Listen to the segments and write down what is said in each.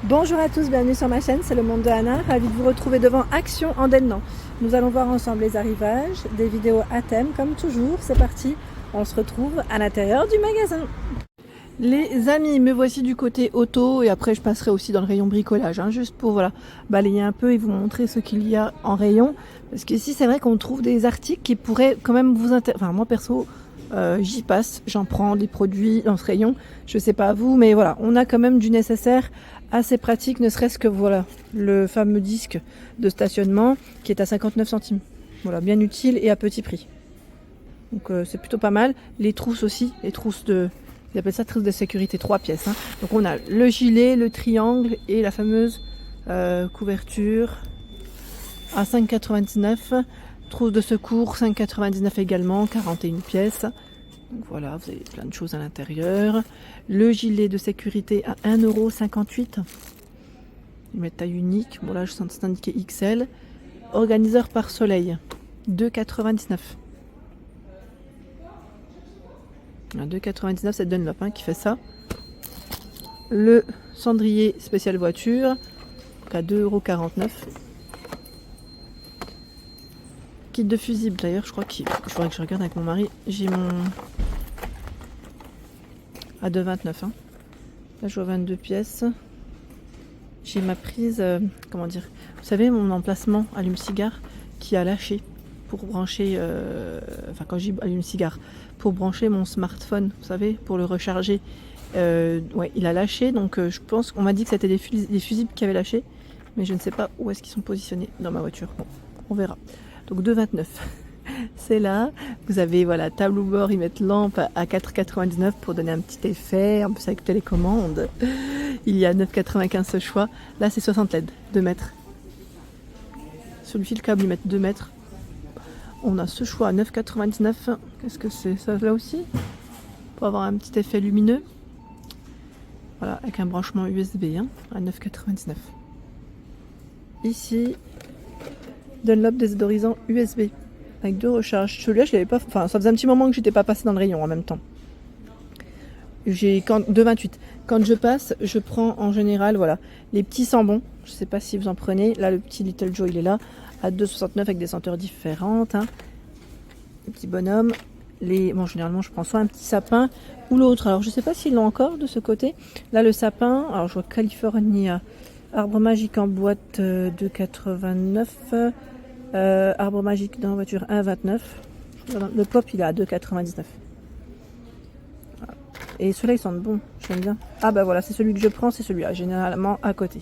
Bonjour à tous, bienvenue sur ma chaîne, c'est le monde de Anna, ravie de vous retrouver devant Action en Dennan. Nous allons voir ensemble les arrivages, des vidéos à thème comme toujours, c'est parti, on se retrouve à l'intérieur du magasin. Les amis, me voici du côté auto et après je passerai aussi dans le rayon bricolage, juste pour balayer un peu et vous montrer ce qu'il y a en rayon. Parce qu'ici c'est vrai qu'on trouve des articles qui pourraient quand même vous intéresser, enfin moi perso, j'y passe, j'en prends des produits dans ce rayon, je sais pas vous, mais voilà, on a quand même du nécessaire assez pratique, ne serait-ce que le fameux disque de stationnement qui est à 59 centimes. Voilà, bien utile et à petit prix. Donc c'est plutôt pas mal. Les trousses aussi, ils appellent ça trousse de sécurité, 3 pièces. Donc on a le gilet, le triangle et la fameuse couverture à 5,99 €. Trousse de secours, 5,99 € également, 41 pièces. Donc voilà, vous avez plein de choses à l'intérieur. Le gilet de sécurité à 1,58 €. Ils mettent taille unique. Bon là, je sens que c'est indiqué XL. Organiseur par soleil, 2,99 €. 2,99 €, c'est Dunlop qui fait ça. Le cendrier spécial voiture, à 2,49 €. Kit de fusible, d'ailleurs, je crois qu'il faudrait que je regarde avec mon mari. J'ai mon... à 2,29 €. Là, je vois 22 pièces. J'ai ma prise, comment dire, vous savez, mon emplacement allume-cigare qui a lâché pour brancher, enfin quand j'y allume-cigare, pour brancher mon smartphone, vous savez, pour le recharger. Ouais, il a lâché, donc je pense qu'on m'a dit que c'était des fusibles qui avaient lâché, mais je ne sais pas où est-ce qu'ils sont positionnés dans ma voiture. Bon, on verra. Donc 2,29 €. C'est là, vous avez tableau bord, ils mettent lampe à 4,99 € pour donner un petit effet, en plus avec télécommande. Il y a 9,95 € ce choix. Là c'est 60 LED, 2 mètres. Sur le fil câble ils mettent 2 mètres. On a ce choix à 9,99 €. Qu'est-ce que c'est ça là aussi? Pour avoir un petit effet lumineux. Voilà, avec un branchement USB à 9,99 €. Ici, Dunlop désodorisant USB. Avec 2 recharges. Celui-là, je l'avais pas. Enfin, ça faisait un petit moment que j'étais pas passé dans le rayon en même temps. J'ai 2,28 €. Quand je passe, je prends en général, les petits sambons. Je sais pas si vous en prenez. Là, le petit Little Joe, il est là à 2,69 € avec des senteurs différentes. Les petits bonhommes. Bon, généralement, je prends soit un petit sapin ou l'autre. Alors, je sais pas s'ils l'ont encore de ce côté. Là, le sapin. Alors, je vois California. Arbre magique en boîte 2,89 €. Arbre magique dans la voiture 1,29 €. Le pop il est à 2,99 €. Et ceux-là ils sentent bon, j'aime bien. Ah bah voilà, c'est celui que je prends, c'est celui-là, généralement à côté.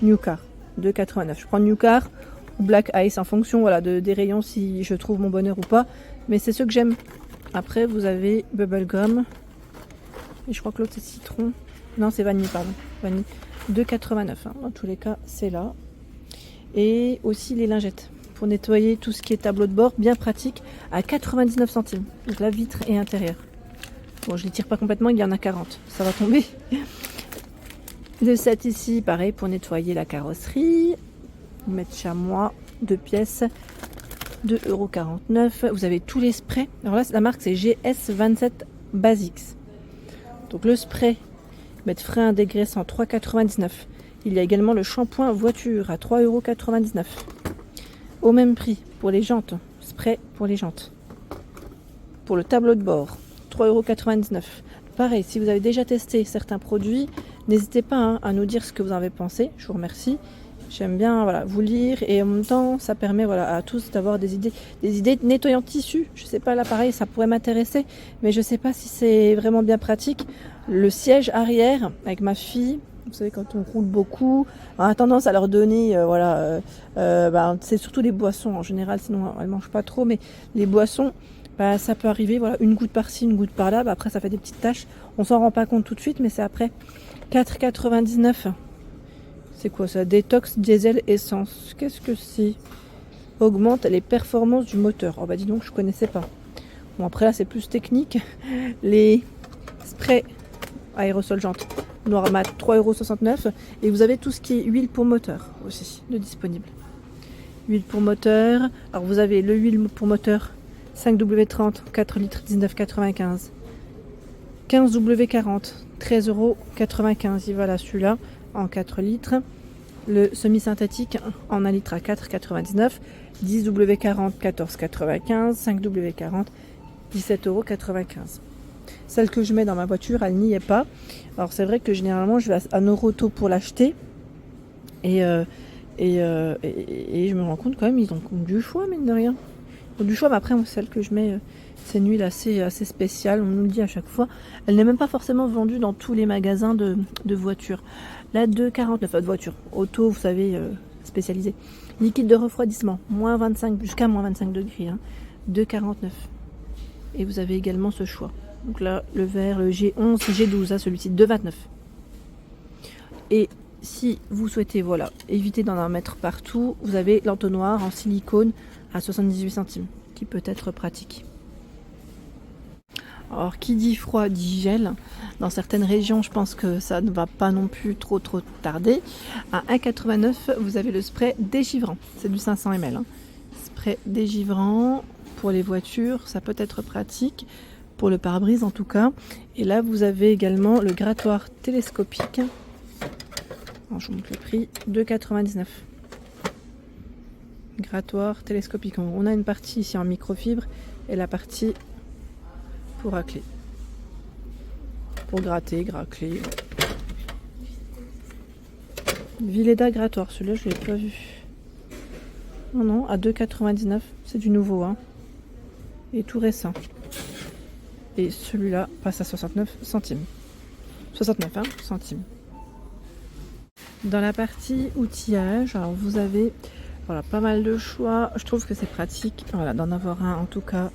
New Car, 2,89 €. Je prends New Car ou Black Ice en fonction des rayons si je trouve mon bonheur ou pas. Mais c'est ceux que j'aime. Après vous avez Bubblegum. Et je crois que l'autre c'est citron. Non c'est vanille, pardon. Vanille. 2,89 €. Dans tous les cas, c'est là. Et aussi les lingettes. Pour nettoyer tout ce qui est tableau de bord, bien pratique, à 99 centimes. Donc la vitre et intérieur. Bon, je ne les tire pas complètement, il y en a 40. Ça va tomber. Le set ici, pareil, pour nettoyer la carrosserie. Mettre chamois, 2 pièces, 2,49 €. Vous avez tous les sprays. Alors là, la marque, c'est GS27 Basics. Donc le spray, mettre frein dégraissant, 3,99 €. Il y a également le shampoing voiture à 3,99 €. Au même prix pour les jantes, spray pour les jantes. Pour le tableau de bord, 3,99 €. Pareil, si vous avez déjà testé certains produits, n'hésitez pas à nous dire ce que vous en avez pensé. Je vous remercie. J'aime bien vous lire et en même temps, ça permet à tous d'avoir des idées nettoyant tissu. Je sais pas, là pareil, ça pourrait m'intéresser, mais je sais pas si c'est vraiment bien pratique. Le siège arrière avec ma fille. Vous savez, quand on roule beaucoup, on a tendance à leur donner, c'est surtout les boissons en général, sinon elles ne mangent pas trop, mais les boissons, ça peut arriver, une goutte par-ci, une goutte par-là, après ça fait des petites taches, on s'en rend pas compte tout de suite, mais c'est après. 4,99 €. C'est quoi ça? Détox diesel essence. Qu'est-ce que c'est? Augmente les performances du moteur. Oh bah dis donc, je connaissais pas. Bon, après là, c'est plus technique. Les sprays aérosol jante. Noir mat, 3,69 €. Et vous avez tout ce qui est huile pour moteur aussi de disponible. Huile pour moteur. Alors vous avez le huile pour moteur 5W30, 4 litres, 19,95 €. 15W40, 13,95 €. Et voilà celui-là. en 4 litres. Le semi-synthétique en 1 litre à 4,99 €. 10W40, 14,95 €. 5W40, 17,95 €. Celle que je mets dans ma voiture, elle n'y est pas. Alors c'est vrai que généralement, je vais à Noroto pour l'acheter. Et je me rends compte quand même, ils ont du choix, mine de rien. Ils ont du choix, mais après, celle que je mets, c'est une huile assez spéciale, on nous le dit à chaque fois. Elle n'est même pas forcément vendue dans tous les magasins de voitures. La 2,49, de voiture, auto, vous savez, spécialisée. Liquide de refroidissement, moins 25, jusqu'à moins 25 degrés, hein, 2,49. Et vous avez également ce choix. Donc là, le vert, le G11, G12, hein, celui-ci, 2,29. Et si vous souhaitez, voilà, éviter d'en en mettre partout, vous avez l'entonnoir en silicone à 78 centimes, qui peut être pratique. Alors, qui dit froid dit gel. Dans certaines régions, je pense que ça ne va pas non plus trop tarder. À 1,89, vous avez le spray dégivrant. C'est du 500 ml. Hein. Spray dégivrant pour les voitures, ça peut être pratique. Pour le pare-brise en tout cas. Et là, vous avez également le grattoir télescopique. Alors, je vous montre le prix, 2,99 €. Grattoir télescopique. On a une partie ici en microfibre et la partie pour racler. Pour gratter, racler. Villeda grattoir, celui-là je ne l'ai pas vu. Non, à 2,99 €. C'est du nouveau, hein. Et tout récent. Et celui-là passe à 69 centimes. 69 hein, centimes. Dans la partie outillage, alors vous avez voilà, pas mal de choix. Je trouve que c'est pratique voilà, d'en avoir un en tout cas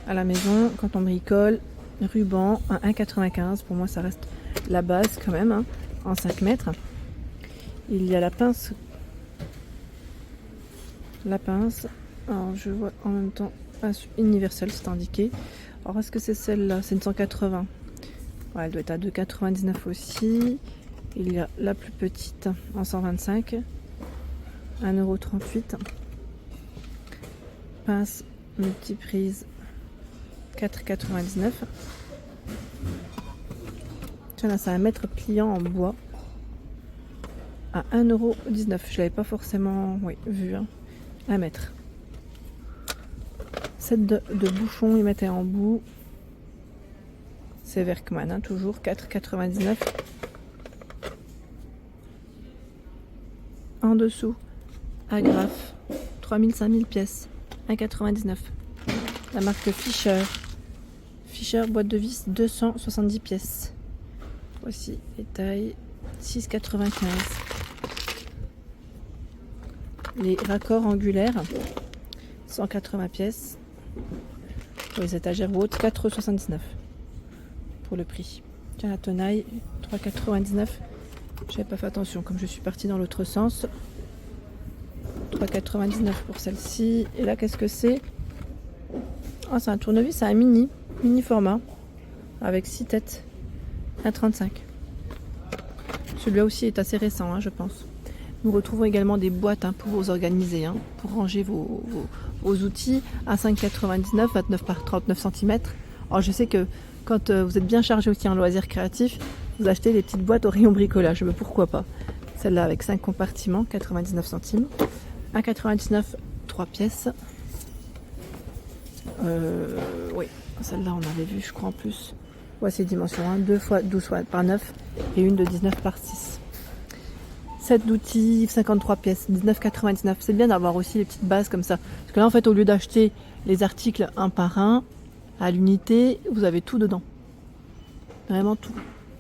à la maison quand on bricole. Ruban à 1,95 €. Pour moi, ça reste la base quand même, hein, en 5 mètres. Il y a la pince. La pince. Alors, je vois en même temps pince universelle, c'est indiqué. Alors, est-ce que c'est celle-là? C'est une 180. Ouais, elle doit être à 2,99 € aussi. Il y a la plus petite en 125. 1,38 €. Pince multiprise 4,99 €. Tiens, là, c'est un mètre pliant en bois à 1,19 €. Je l'avais pas forcément vu. Hein. 1 mètre. Set de bouchons, ils mettaient en bout. C'est Verkman, hein, toujours 4,99 €. En dessous, agrafe, 3000-5000 pièces, 1,99 €. La marque Fischer. Fischer, boîte de vis, 270 pièces. Voici les tailles, 6,95 €. Les raccords angulaires, 180 pièces. Pour les étagères ou autres, 4,79 € pour le prix. Tiens, la tenaille, 3,99 €. J'avais pas fait attention, comme je suis partie dans l'autre sens. 3,99 € pour celle-ci. Et là, qu'est-ce que c'est? Ah, c'est un tournevis, c'est un mini format avec 6 têtes. 1,35 €. Celui-là aussi est assez récent, hein, je pense. Nous retrouvons également des boîtes hein, pour vous organiser, hein, pour ranger vos outils à 5,99 €, 29 par 39 cm. Alors, je sais que quand vous êtes bien chargé aussi en loisirs créatifs, vous achetez des petites boîtes au rayon bricolage, mais pourquoi pas. Celle-là avec 5 compartiments, 99 centimes. 1,99 €, 3 pièces. Oui, celle-là on avait vu, je crois en plus. Voici dimension 1, 2 x 12 par 9 et une de 19 par 6. 7 d'outils, 53 pièces, 19,99 €. C'est bien d'avoir aussi les petites bases comme ça. Parce que là, en fait, au lieu d'acheter les articles un par un, à l'unité, vous avez tout dedans. Vraiment tout.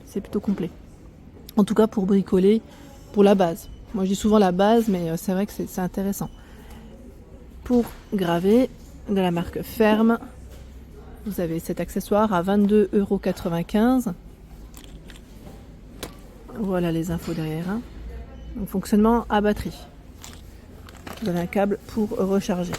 C'est plutôt complet. En tout cas, pour bricoler, pour la base. Moi, je dis souvent la base, mais c'est vrai que c'est intéressant. Pour graver, de la marque Ferme, vous avez cet accessoire à 22,95 €. Voilà les infos derrière. Hein. Donc, fonctionnement à batterie. Vous avez un câble pour recharger.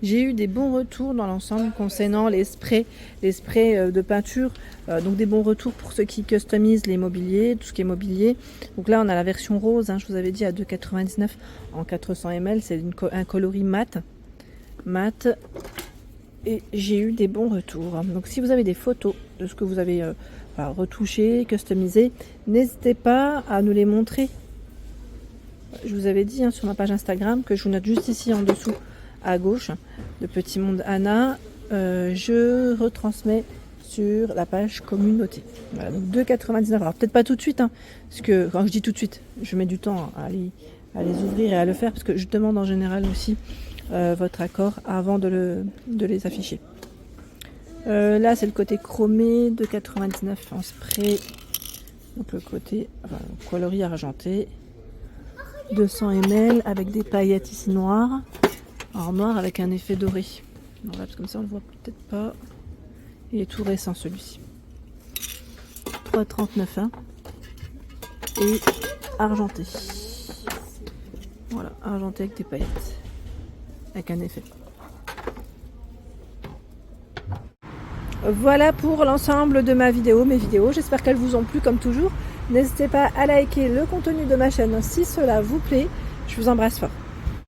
J'ai eu des bons retours dans l'ensemble concernant les sprays de peinture. Donc des bons retours pour ceux qui customisent les mobiliers, tout ce qui est mobilier. Donc là on a la version rose, hein, je vous avais dit à 2,99 € en 400 ml. C'est un coloris mat. Et j'ai eu des bons retours. Donc si vous avez des photos de ce que vous avez retoucher, customiser, n'hésitez pas à nous les montrer. Je vous avais dit sur ma page Instagram que je vous note juste ici en dessous à gauche, le Petit Monde Anna. Je retransmets sur la page communauté. Voilà, donc 2,99. Alors peut-être pas tout de suite, parce que quand je dis tout de suite, je mets du temps à les ouvrir et à le faire, parce que je demande en général aussi votre accord avant de les afficher. Là c'est le côté chromé, 2,99 en spray. Donc le côté coloris argenté, 200 ml avec des paillettes ici noires, en noir avec un effet doré. Voilà, parce que comme ça on le voit peut-être pas. Il est tout récent celui-ci. 3,39 et argenté. Voilà, argenté avec des paillettes, avec un effet. Voilà pour l'ensemble de mes vidéos. J'espère qu'elles vous ont plu comme toujours. N'hésitez pas à liker le contenu de ma chaîne si cela vous plaît. Je vous embrasse fort.